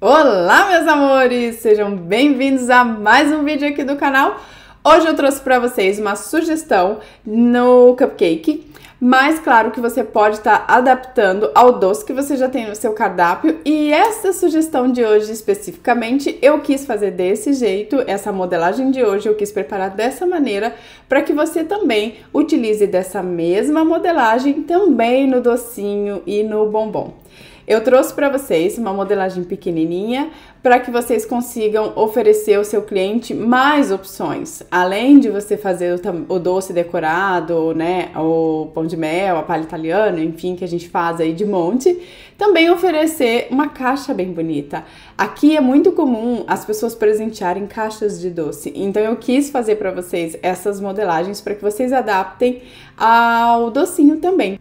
Olá, meus amores! Sejam bem-vindos a mais um vídeo aqui do canal. Hoje eu trouxe para vocês uma sugestão no cupcake, mas claro que você pode estar adaptando ao doce que você já tem no seu cardápio. E essa sugestão de hoje especificamente, eu quis fazer desse jeito, essa modelagem de hoje eu quis preparar dessa maneira, para que você também utilize dessa mesma modelagem também no docinho e no bombom. Eu trouxe para vocês uma modelagem pequenininha para que vocês consigam oferecer ao seu cliente mais opções. Além de você fazer o doce decorado, né, o pão de mel, a palha italiana, enfim, que a gente faz aí de monte, também oferecer uma caixa bem bonita. Aqui é muito comum as pessoas presentearem caixas de doce, então eu quis fazer para vocês essas modelagens para que vocês adaptem ao docinho também.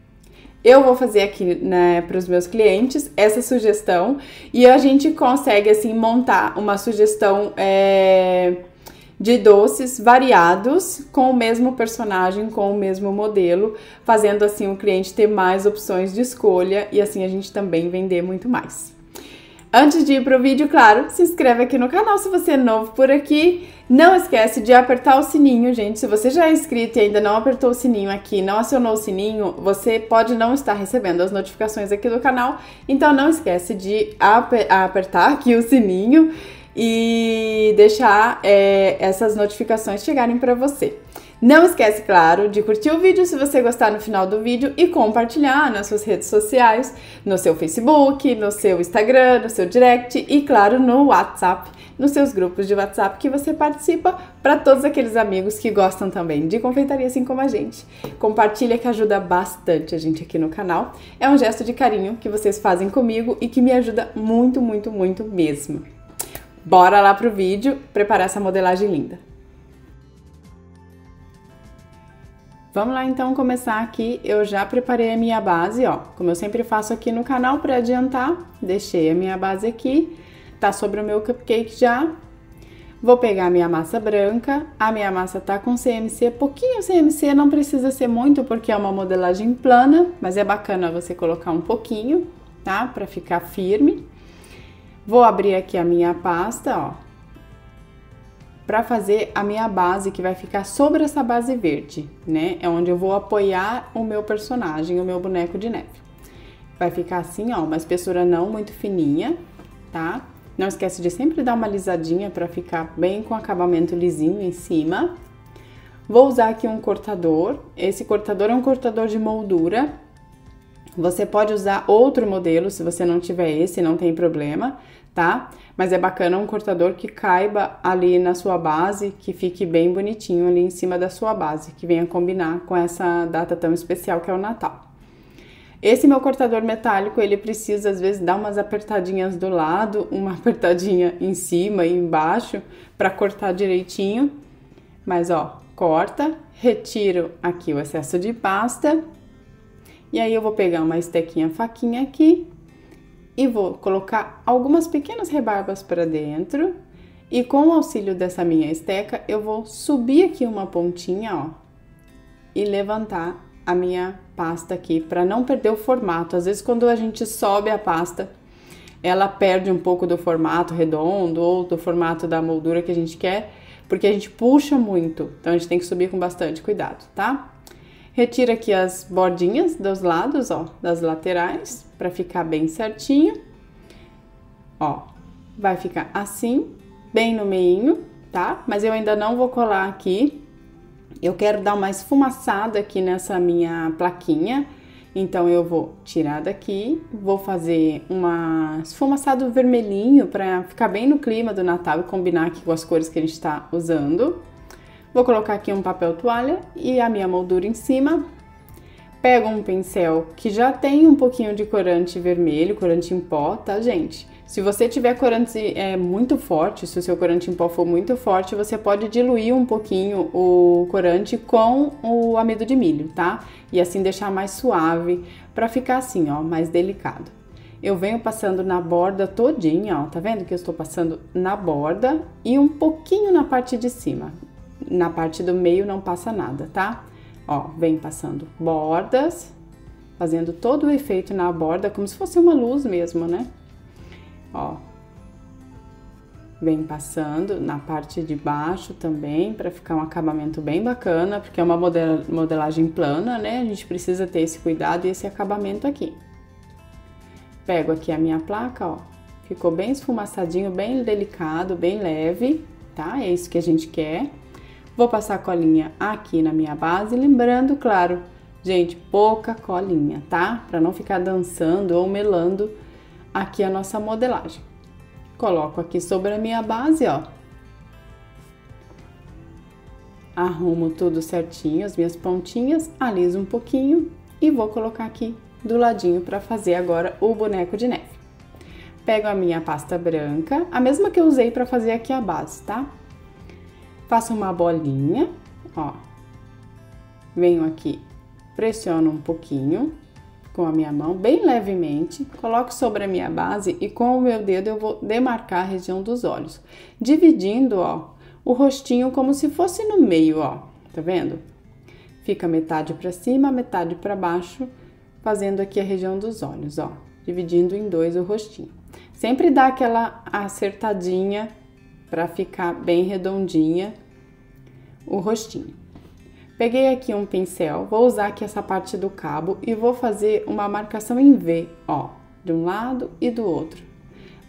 Eu vou fazer aqui, né, para os meus clientes essa sugestão e a gente consegue assim montar uma sugestão de doces variados com o mesmo personagem, com o mesmo modelo, fazendo assim o cliente ter mais opções de escolha e assim a gente também vender muito mais. Antes de ir para o vídeo, claro, se inscreve aqui no canal se você é novo por aqui. Não esquece de apertar o sininho, gente. Se você já é inscrito e ainda não apertou o sininho aqui, não acionou o sininho, você pode não estar recebendo as notificações aqui do canal. Então não esquece de apertar aqui o sininho e deixar essas notificações chegarem para você. Não esquece, claro, de curtir o vídeo se você gostar no final do vídeo e compartilhar nas suas redes sociais, no seu Facebook, no seu Instagram, no seu direct e, claro, no WhatsApp, nos seus grupos de WhatsApp que você participa, para todos aqueles amigos que gostam também de confeitaria assim como a gente. Compartilha que ajuda bastante a gente aqui no canal. É um gesto de carinho que vocês fazem comigo e que me ajuda muito, muito, muito mesmo. Bora lá pro vídeo preparar essa modelagem linda. Vamos lá então começar aqui. Eu já preparei a minha base, ó, como eu sempre faço aqui no canal para adiantar. Deixei a minha base aqui, tá sobre o meu cupcake já. Vou pegar a minha massa branca, a minha massa tá com CMC, pouquinho CMC, não precisa ser muito porque é uma modelagem plana, mas é bacana você colocar um pouquinho, tá? Para ficar firme. Vou abrir aqui a minha pasta, ó, para fazer a minha base que vai ficar sobre essa base verde, né? É onde eu vou apoiar o meu personagem, o meu boneco de neve. Vai ficar assim, ó, uma espessura não muito fininha, tá? Não esquece de sempre dar uma alisadinha para ficar bem com acabamento lisinho em cima. Vou usar aqui um cortador. Esse cortador é um cortador de moldura. Você pode usar outro modelo, se você não tiver esse, não tem problema, tá? Mas é bacana um cortador que caiba ali na sua base, que fique bem bonitinho ali em cima da sua base, que venha combinar com essa data tão especial que é o Natal. Esse meu cortador metálico, ele precisa às vezes dar umas apertadinhas do lado, uma apertadinha em cima e embaixo, para cortar direitinho. Mas ó, corta, retiro aqui o excesso de pasta. E aí eu vou pegar uma estequinha faquinha aqui e vou colocar algumas pequenas rebarbas para dentro. E com o auxílio dessa minha esteca, eu vou subir aqui uma pontinha, ó, e levantar a minha pasta aqui para não perder o formato. Às vezes quando a gente sobe a pasta, ela perde um pouco do formato redondo ou do formato da moldura que a gente quer, porque a gente puxa muito. Então a gente tem que subir com bastante cuidado, tá? Retira aqui as bordinhas dos lados, ó, das laterais, para ficar bem certinho. Ó, vai ficar assim, bem no meinho, tá? Mas eu ainda não vou colar aqui. Eu quero dar uma esfumaçada aqui nessa minha plaquinha. Então eu vou tirar daqui, vou fazer uma esfumaçado vermelhinho para ficar bem no clima do Natal e combinar aqui com as cores que a gente tá usando. Vou colocar aqui um papel toalha e a minha moldura em cima. Pego um pincel que já tem um pouquinho de corante vermelho, corante em pó, tá, gente? Se você tiver corante muito forte, se o seu corante em pó for muito forte, você pode diluir um pouquinho o corante com o amido de milho, tá? E assim deixar mais suave, pra ficar assim, ó, mais delicado. Eu venho passando na borda todinha, ó, tá vendo que eu estou passando na borda e um pouquinho na parte de cima. Na parte do meio não passa nada, tá? Ó, vem passando bordas, fazendo todo o efeito na borda, como se fosse uma luz mesmo, né? Ó, Vem passando na parte de baixo também, para ficar um acabamento bem bacana, porque é uma modelagem plana, né? A gente precisa ter esse cuidado e esse acabamento aqui. Pego aqui a minha placa, ó, ficou bem esfumaçadinho, bem delicado, bem leve, tá? É isso que a gente quer. Vou passar a colinha aqui na minha base, lembrando, claro, gente, pouca colinha, tá? Para não ficar dançando ou melando aqui a nossa modelagem. Coloco aqui sobre a minha base, ó. Arrumo tudo certinho, as minhas pontinhas, aliso um pouquinho e vou colocar aqui do ladinho para fazer agora o boneco de neve. Pego a minha pasta branca, a mesma que eu usei para fazer aqui a base, tá? Faço uma bolinha, ó. Venho aqui, pressiono um pouquinho com a minha mão, bem levemente, coloco sobre a minha base e com o meu dedo eu vou demarcar a região dos olhos, dividindo, ó, o rostinho como se fosse no meio, ó, tá vendo? Fica metade para cima, metade para baixo, fazendo aqui a região dos olhos, ó, dividindo em dois o rostinho. Sempre dá aquela acertadinha para ficar bem redondinha o rostinho. Peguei aqui um pincel, vou usar aqui essa parte do cabo e vou fazer uma marcação em V, ó, de um lado e do outro.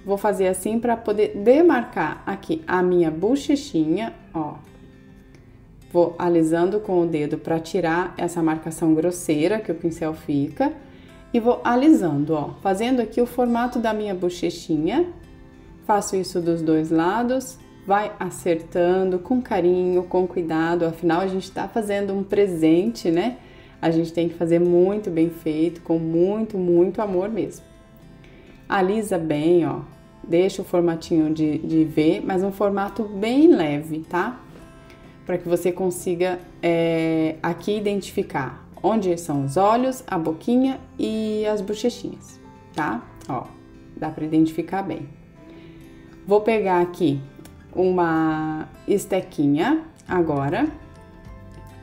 Vou fazer assim para poder demarcar aqui a minha bochechinha, ó. Vou alisando com o dedo para tirar essa marcação grosseira que o pincel fica e vou alisando, ó, fazendo aqui o formato da minha bochechinha. Faço isso dos dois lados. Vai acertando com carinho, com cuidado, afinal a gente tá fazendo um presente, né? A gente tem que fazer muito bem feito, com muito, muito amor mesmo. Alisa bem, ó, deixa o formatinho de V, mas um formato bem leve, tá? Para que você consiga aqui identificar onde são os olhos, a boquinha e as bochechinhas, tá? Ó, dá para identificar bem. Vou pegar aqui uma estequinha agora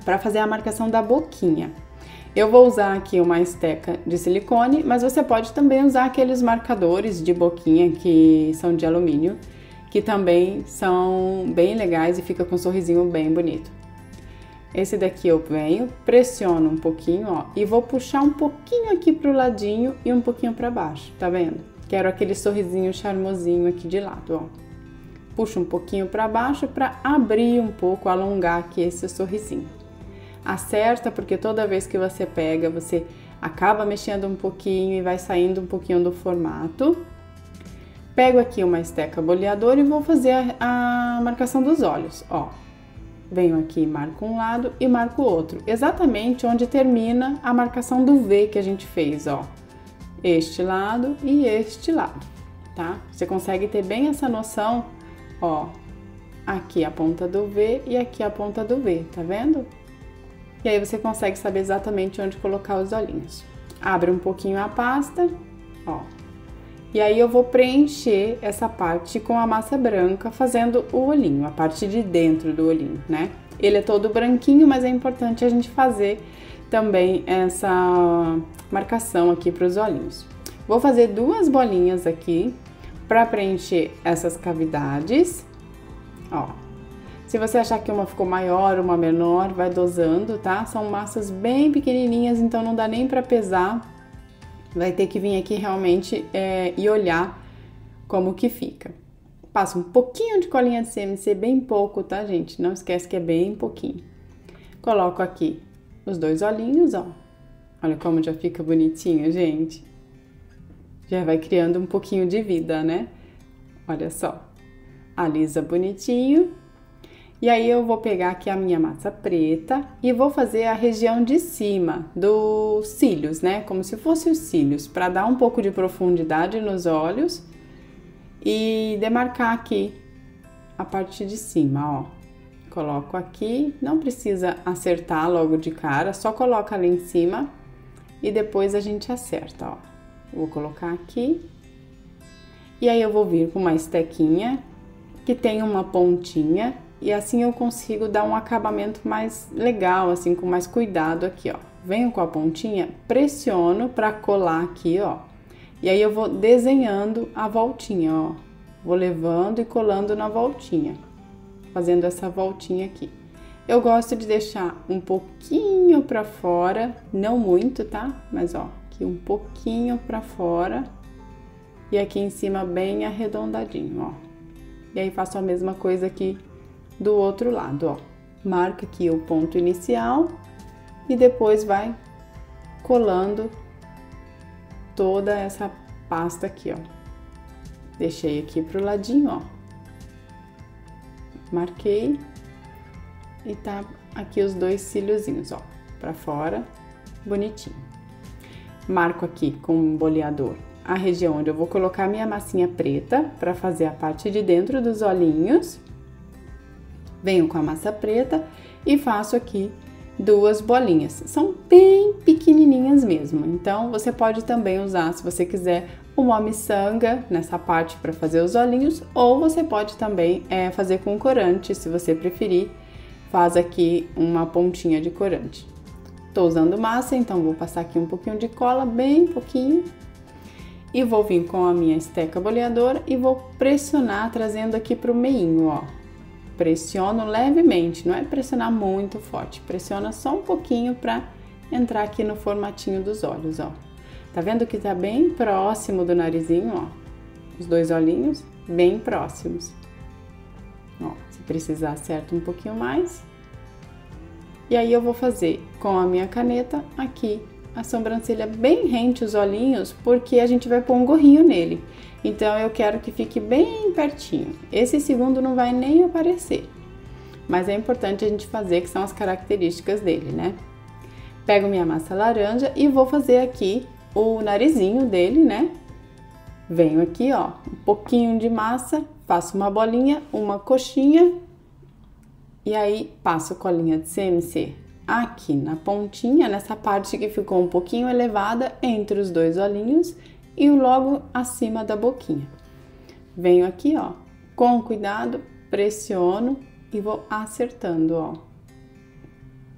para fazer a marcação da boquinha. Eu vou usar aqui uma esteca de silicone, mas você pode também usar aqueles marcadores de boquinha que são de alumínio, que também são bem legais e fica com um sorrisinho bem bonito. Esse daqui eu venho, pressiono um pouquinho, ó, e vou puxar um pouquinho aqui pro ladinho e um pouquinho para baixo, tá vendo? Quero aquele sorrisinho charmosinho aqui de lado, ó. Puxo um pouquinho para baixo para abrir um pouco, alongar aqui esse sorrisinho. Acerta, porque toda vez que você pega, você acaba mexendo um pouquinho e vai saindo um pouquinho do formato. Pego aqui uma esteca boleadora e vou fazer a marcação dos olhos, ó. Venho aqui, marco um lado e marco o outro, exatamente onde termina a marcação do V que a gente fez, ó. Este lado e este lado, tá? Você consegue ter bem essa noção, ó, aqui a ponta do V e aqui a ponta do V, tá vendo? E aí você consegue saber exatamente onde colocar os olhinhos. Abre um pouquinho a pasta, ó. E aí eu vou preencher essa parte com a massa branca, fazendo o olhinho, a parte de dentro do olhinho, né? Ele é todo branquinho, mas é importante a gente fazer também essa marcação aqui para os olhinhos. Vou fazer duas bolinhas aqui para preencher essas cavidades, ó. Se você achar que uma ficou maior, uma menor, vai dosando, tá? São massas bem pequenininhas, então não dá nem para pesar. Vai ter que vir aqui realmente e olhar como que fica. Passo um pouquinho de colinha de CMC, bem pouco, tá, gente? Não esquece que é bem pouquinho. Coloco aqui os dois olhinhos, ó. Olha como já fica bonitinho, gente. Já vai criando um pouquinho de vida, né? Olha só. Alisa bonitinho. E aí eu vou pegar aqui a minha massa preta e vou fazer a região de cima dos cílios, né? Como se fossem os cílios, para dar um pouco de profundidade nos olhos e demarcar aqui a parte de cima, ó. Coloco aqui, não precisa acertar logo de cara, só coloca ali em cima e depois a gente acerta, ó. Vou colocar aqui e aí eu vou vir com uma estequinha que tem uma pontinha. E assim eu consigo dar um acabamento mais legal, assim, com mais cuidado aqui, ó. Venho com a pontinha, pressiono para colar aqui, ó. E aí eu vou desenhando a voltinha, ó. vou levando e colando na voltinha, fazendo essa voltinha aqui. Eu gosto de deixar um pouquinho pra fora, não muito, tá? Mas ó, aqui um pouquinho pra fora e aqui em cima bem arredondadinho, ó. E aí faço a mesma coisa aqui do outro lado, ó. Marca aqui o ponto inicial e depois vai colando toda essa pasta aqui, ó. Deixei aqui pro ladinho, ó. Marquei e tá aqui os dois cíliozinhos, ó, pra fora, bonitinho. Marco aqui com um boleador a região onde eu vou colocar minha massinha preta para fazer a parte de dentro dos olhinhos. Venho com a massa preta e faço aqui duas bolinhas. São bem pequenininhas mesmo, então você pode também usar, se você quiser, uma miçanga nessa parte para fazer os olhinhos, ou você pode também fazer com corante, se você preferir, faz aqui uma pontinha de corante. Tô usando massa, então vou passar aqui um pouquinho de cola, bem pouquinho, e vou vir com a minha esteca boleadora e vou pressionar, trazendo aqui pro meinho, ó. Pressiono levemente, não é pressionar muito forte, pressiona só um pouquinho para entrar aqui no formatinho dos olhos, ó. Tá vendo que tá bem próximo do narizinho, ó? Os dois olhinhos bem próximos. Ó, se precisar, acerta um pouquinho mais. E aí eu vou fazer com a minha caneta aqui a sobrancelha bem rente os olhinhos, porque a gente vai pôr um gorrinho nele. Então eu quero que fique bem pertinho. Esse segundo não vai nem aparecer, mas é importante a gente fazer, que são as características dele, né? Pego minha massa laranja e vou fazer aqui o narizinho dele, né? Venho aqui, ó, um pouquinho de massa, faço uma bolinha, uma coxinha e aí passo colinha de CMC aqui na pontinha, nessa parte que ficou um pouquinho elevada entre os dois olhinhos e logo acima da boquinha. Venho aqui, ó, com cuidado, pressiono e vou acertando, ó.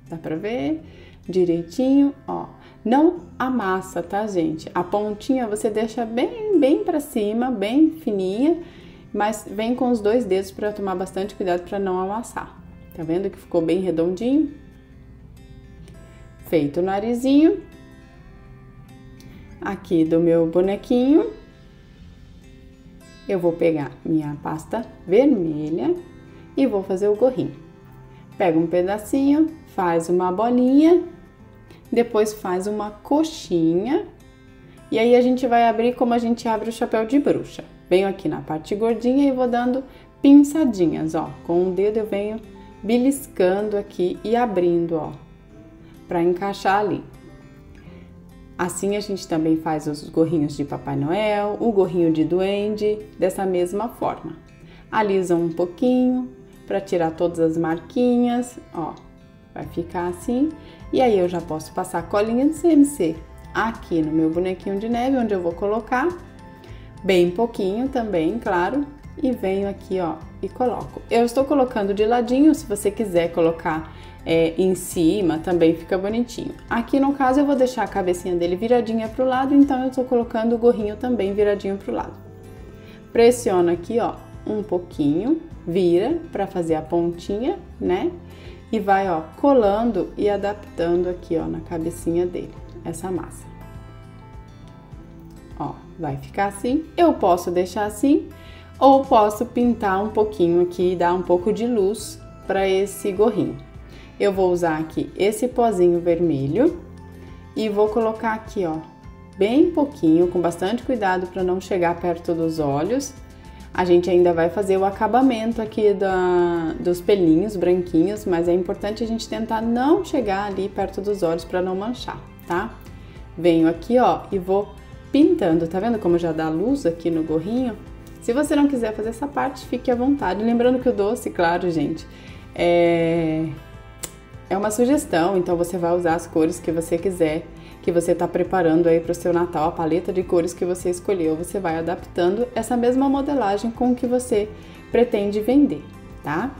Dá pra ver? Direitinho, ó. Não amassa, tá, gente? A pontinha você deixa bem pra cima, bem fininha, mas vem com os dois dedos para tomar bastante cuidado para não amassar. Tá vendo que ficou bem redondinho? Feito o narizinho. Aqui do meu bonequinho, eu vou pegar minha pasta vermelha e vou fazer o gorrinho. Pega um pedacinho, faz uma bolinha, depois faz uma coxinha e aí a gente vai abrir como a gente abre o chapéu de bruxa. Venho aqui na parte gordinha e vou dando pinçadinhas, ó. Com o dedo eu venho beliscando aqui e abrindo, ó, para encaixar ali. Assim a gente também faz os gorrinhos de Papai Noel, o gorrinho de duende, dessa mesma forma. Alisa um pouquinho para tirar todas as marquinhas, ó, vai ficar assim. E aí eu já posso passar colinha de CMC aqui no meu bonequinho de neve, onde eu vou colocar bem pouquinho também, claro, e venho aqui, ó, e coloco. Eu estou colocando de ladinho, se você quiser colocar em cima, também fica bonitinho. Aqui no caso eu vou deixar a cabecinha dele viradinha pro lado, então eu estou colocando o gorrinho também viradinho pro lado. Pressiono aqui, ó, um pouquinho, vira para fazer a pontinha, né? E vai, ó, colando e adaptando aqui, ó, na cabecinha dele, essa massa. Ó, vai ficar assim. Eu posso deixar assim, ou posso pintar um pouquinho aqui e dar um pouco de luz para esse gorrinho. Eu vou usar aqui esse pozinho vermelho e vou colocar aqui, ó, bem pouquinho, com bastante cuidado para não chegar perto dos olhos. A gente ainda vai fazer o acabamento aqui dos pelinhos branquinhos, mas é importante a gente tentar não chegar ali perto dos olhos para não manchar, tá? Venho aqui, ó, e vou pintando, tá vendo como já dá luz aqui no gorrinho? Se você não quiser fazer essa parte, fique à vontade. Lembrando que o doce, claro, gente, é uma sugestão, então você vai usar as cores que você quiser, que você tá preparando aí para o seu Natal, a paleta de cores que você escolheu, você vai adaptando essa mesma modelagem com o que você pretende vender, tá?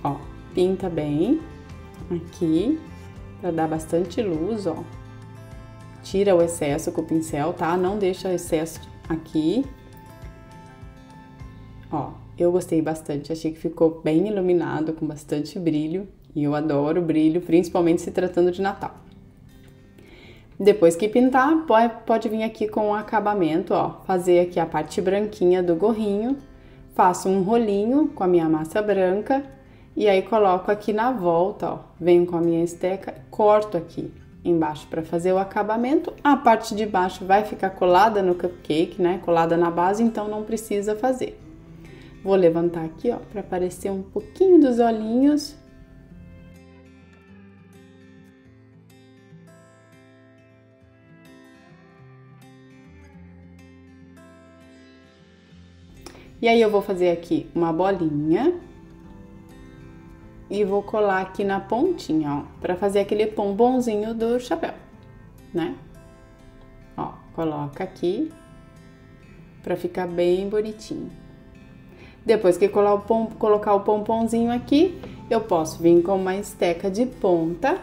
Ó, pinta bem aqui, para dar bastante luz, ó. Tira o excesso com o pincel, tá? Não deixa excesso aqui. Ó, eu gostei bastante, achei que ficou bem iluminado, com bastante brilho. E eu adoro brilho, principalmente se tratando de Natal. Depois que pintar, pode vir aqui com o acabamento, ó. Fazer aqui a parte branquinha do gorrinho. Faço um rolinho com a minha massa branca. E aí coloco aqui na volta, ó. Venho com a minha esteca, corto aqui embaixo para fazer o acabamento. A parte de baixo vai ficar colada no cupcake, né? Colada na base, então não precisa fazer. Vou levantar aqui, ó, para aparecer um pouquinho dos olhinhos. E aí eu vou fazer aqui uma bolinha e vou colar aqui na pontinha, ó, para fazer aquele pombonzinho do chapéu, né? Ó, coloca aqui para ficar bem bonitinho. Depois que colocar o pomponzinho aqui, eu posso vir com uma esteca de ponta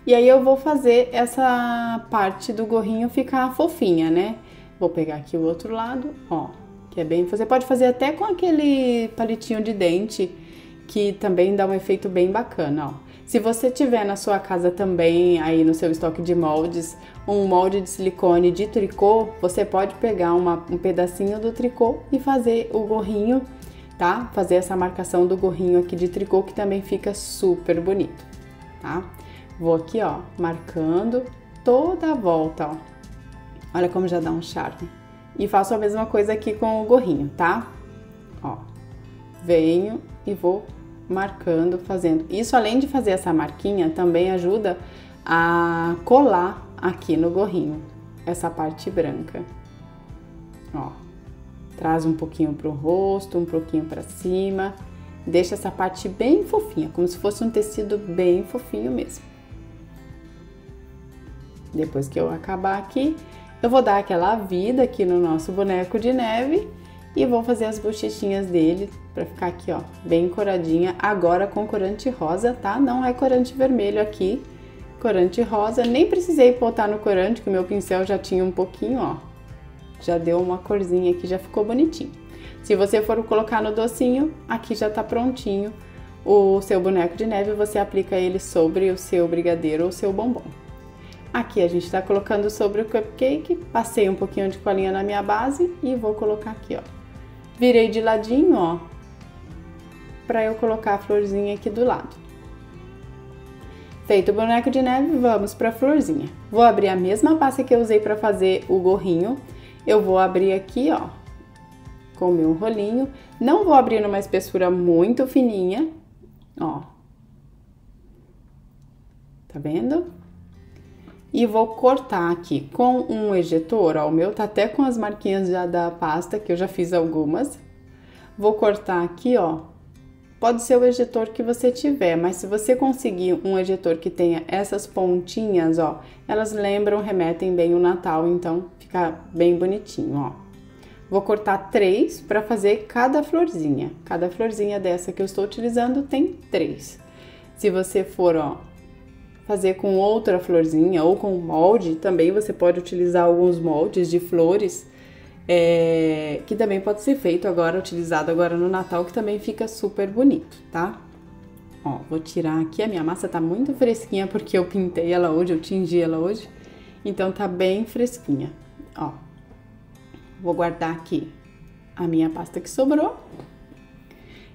e aí eu vou fazer essa parte do gorrinho ficar fofinha, né? Vou pegar aqui o outro lado, ó, que é bem... Você pode fazer até com aquele palitinho de dente, que também dá um efeito bem bacana, ó. Se você tiver na sua casa também, aí no seu estoque de moldes, um molde de silicone de tricô, você pode pegar um pedacinho do tricô e fazer o gorrinho, tá? Fazer essa marcação do gorrinho aqui de tricô, que também fica super bonito, tá? Vou aqui, ó, marcando toda a volta, ó. Olha como já dá um charme. E faço a mesma coisa aqui com o gorrinho, tá? Ó, venho e vou marcando, fazendo. Isso, além de fazer essa marquinha, também ajuda a colar aqui no gorrinho, essa parte branca. Ó, traz um pouquinho pro rosto, um pouquinho pra cima. Deixa essa parte bem fofinha, como se fosse um tecido bem fofinho mesmo. Depois que eu acabar aqui, eu vou dar aquela vida aqui no nosso boneco de neve e vou fazer as bochechinhas dele pra ficar aqui, ó, bem coradinha. Agora com corante rosa, tá? Não é corante vermelho aqui, corante rosa. Nem precisei botar no corante, que o meu pincel já tinha um pouquinho, ó. Já deu uma corzinha aqui, já ficou bonitinho. Se você for colocar no docinho, aqui já tá prontinho o seu boneco de neve. Você aplica ele sobre o seu brigadeiro ou o seu bombom. Aqui a gente tá colocando sobre o cupcake, passei um pouquinho de colinha na minha base e vou colocar aqui, ó. Virei de ladinho, ó, pra eu colocar a florzinha aqui do lado. Feito o boneco de neve, vamos pra florzinha. Vou abrir a mesma pasta que eu usei pra fazer o gorrinho. Eu vou abrir aqui, ó, com o meu rolinho. Não vou abrir numa espessura muito fininha, ó. Tá vendo? E vou cortar aqui com um ejetor, ó, o meu tá até com as marquinhas já da pasta, que eu já fiz algumas. Vou cortar aqui, ó, pode ser o ejetor que você tiver, mas se você conseguir um ejetor que tenha essas pontinhas, ó, elas remetem bem o Natal, então fica bem bonitinho, ó. Vou cortar 3 para fazer cada florzinha. Cada florzinha dessa que eu estou utilizando tem 3. Se você for, ó, fazer com outra florzinha ou com molde, também você pode utilizar alguns moldes de flores, que também pode ser feito agora, utilizado agora no Natal, que também fica super bonito, tá? Ó, vou tirar aqui, a minha massa tá muito fresquinha porque eu pintei ela hoje, eu tingi ela hoje, então tá bem fresquinha, ó. Vou guardar aqui a minha pasta que sobrou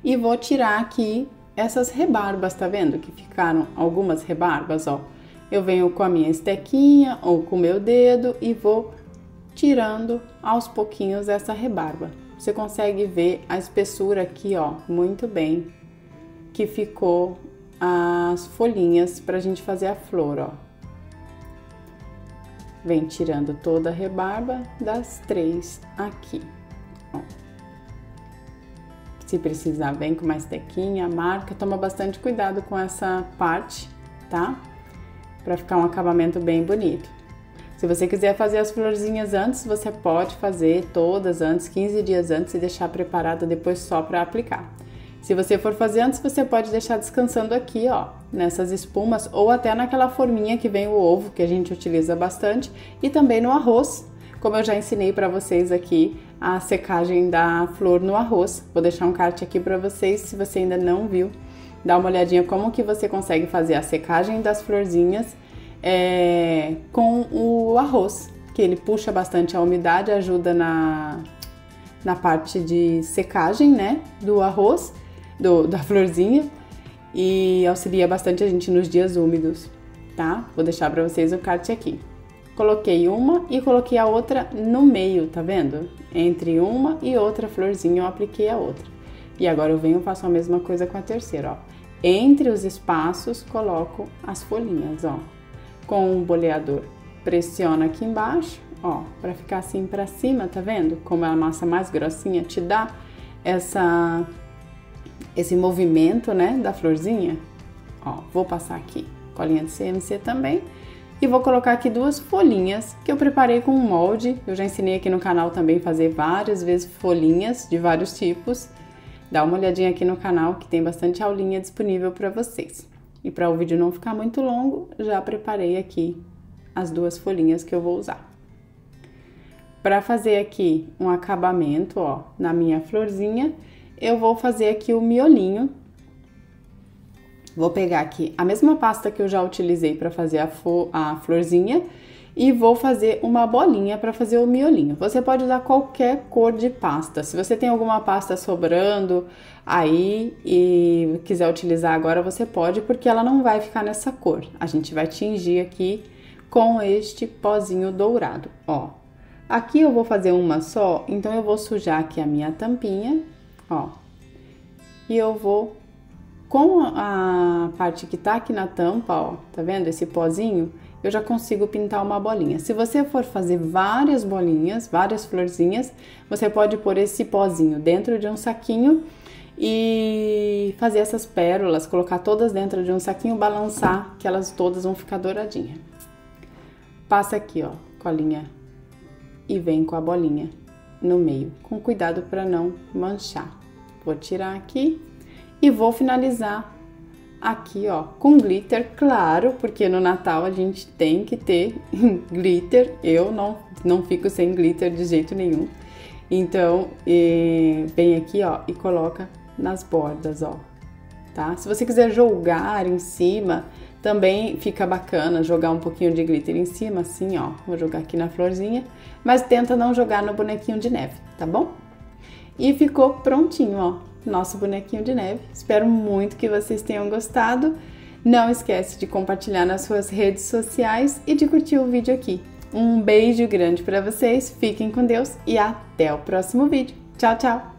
e vou tirar aqui essas rebarbas, tá vendo? Que ficaram algumas rebarbas, ó. Eu venho com a minha estequinha ou com o meu dedo e vou tirando aos pouquinhos essa rebarba. Você consegue ver a espessura aqui, ó, muito bem, que ficou as folhinhas pra gente fazer a flor, ó. Vem tirando toda a rebarba das 3 aqui, ó. Se precisar, vem com uma estequinha, marca, toma bastante cuidado com essa parte, tá? Pra ficar um acabamento bem bonito. Se você quiser fazer as florzinhas antes, você pode fazer todas antes, 15 dias antes, e deixar preparada depois só pra aplicar. Se você for fazer antes, você pode deixar descansando aqui, ó, nessas espumas, ou até naquela forminha que vem o ovo, que a gente utiliza bastante, e também no arroz. como eu já ensinei para vocês aqui a secagem da flor no arroz. Vou deixar um card aqui para vocês, se você ainda não viu, dá uma olhadinha como que você consegue fazer a secagem das florzinhas com o arroz, que ele puxa bastante a umidade, ajuda na parte de secagem, né, do arroz, da florzinha, e auxilia bastante a gente nos dias úmidos, tá? Vou deixar para vocês o card aqui. Coloquei uma e coloquei a outra no meio, tá vendo? Entre uma e outra florzinha eu apliquei a outra. E agora eu venho e faço a mesma coisa com a terceira, ó. Entre os espaços coloco as folhinhas, ó. Com o boleador pressiona aqui embaixo, ó, para ficar assim para cima, tá vendo? Como a massa mais grossinha te dá esse movimento, né, da florzinha. Ó, vou passar aqui colinha de CMC também e vou colocar aqui duas folhinhas que eu preparei com um molde. Eu já ensinei aqui no canal também fazer várias vezes folhinhas de vários tipos. Dá uma olhadinha aqui no canal que tem bastante aulinha disponível para vocês. E para o vídeo não ficar muito longo, já preparei aqui as duas folhinhas que eu vou usar. Para fazer aqui um acabamento, ó, na minha florzinha, eu vou fazer aqui o miolinho. Vou pegar aqui a mesma pasta que eu já utilizei para fazer a florzinha e vou fazer uma bolinha para fazer o miolinho. Você pode usar qualquer cor de pasta. Se você tem alguma pasta sobrando aí e quiser utilizar agora, você pode, porque ela não vai ficar nessa cor. A gente vai tingir aqui com este pozinho dourado, ó. Aqui eu vou fazer uma só, então eu vou sujar aqui a minha tampinha, ó. E eu vou, com a parte que tá aqui na tampa, ó, tá vendo esse pozinho? Eu já consigo pintar uma bolinha. Se você for fazer várias bolinhas, várias florzinhas, você pode pôr esse pozinho dentro de um saquinho e fazer essas pérolas, colocar todas dentro de um saquinho, balançar, que elas todas vão ficar douradinhas. Passa aqui, ó, colinha e vem com a bolinha no meio, com cuidado para não manchar. Vou tirar aqui e vou finalizar aqui, ó, com glitter, claro, porque no Natal a gente tem que ter glitter. Eu não fico sem glitter de jeito nenhum. Então, vem aqui, ó, e coloca nas bordas, ó, tá? Se você quiser jogar em cima, também fica bacana jogar um pouquinho de glitter em cima, assim, ó. Vou jogar aqui na florzinha, mas tenta não jogar no bonequinho de neve, tá bom? E ficou prontinho, ó, nosso bonequinho de neve. Espero muito que vocês tenham gostado. Não esquece de compartilhar nas suas redes sociais e de curtir o vídeo aqui. Um beijo grande para vocês, fiquem com Deus e até o próximo vídeo. Tchau, tchau!